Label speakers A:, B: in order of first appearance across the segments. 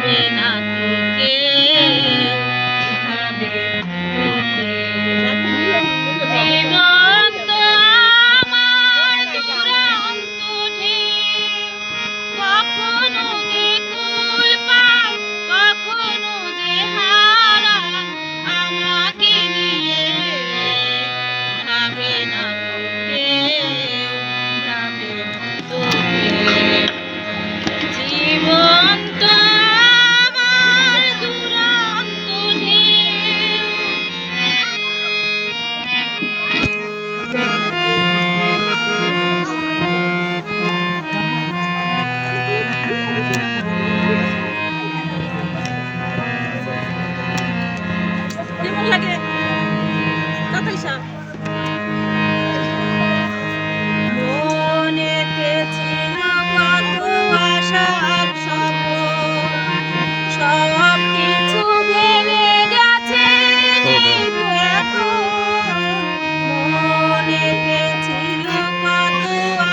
A: ভাবে না তোকে ভাবে তোকে জীবন তো আমার দুরন্ত ঢেউ কখনো যে কুল পায় কখনো যে হারায় আমাকে নিয়ে ভাবে না তোকে ভাবে তোকে জীবন তো আমার দুরন্ত ঢেউ কেমন লাগে তাতাই সাহেব মনেতে ছিল কত আশার স্বপ্ন সব কিছু ভেঙে গেছে কিন্তু এখন মনেতে ছিল কত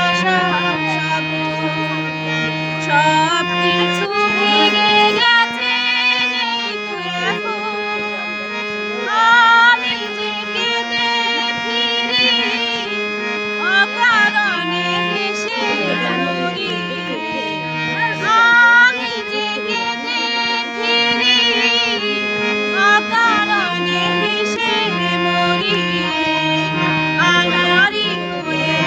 A: আশার স্বপ্ন সব কিছু ভেঙে গেছে কিন্তু এখন আমি যে কেঁদে ফিরি অকারণে হেসে মরি আমি যে কেঁদে ফিরি অকারণে হেসে মরি আমারই হয়ে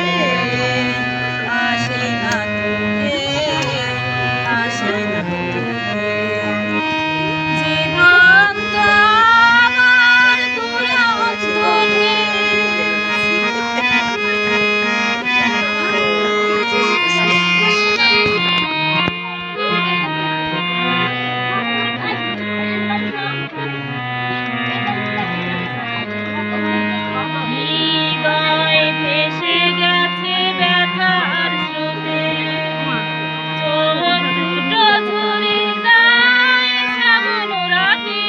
A: আসে না তোকে আসে না তোকে জীবন তো আমার দুরন্ত হৃদয় ভেসে গেছে ব্যথার স্রোতে চোখ দুটো ঝরে যায় শ্রাবণ রাতে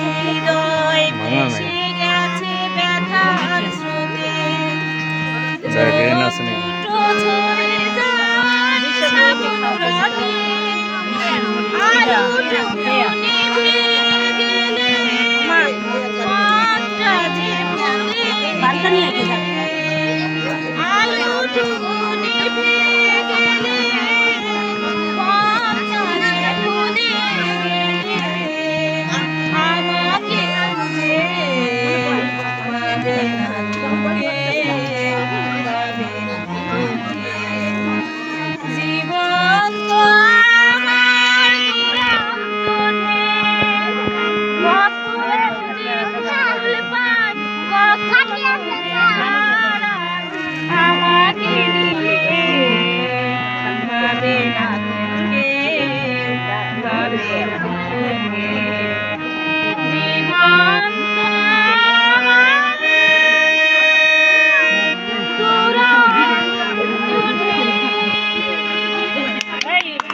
A: হৃদয় ভেসে গেছে ব্যথার স্রোতে চোখ দুটো ঝরে যায় শ্রাবণ রাতে আর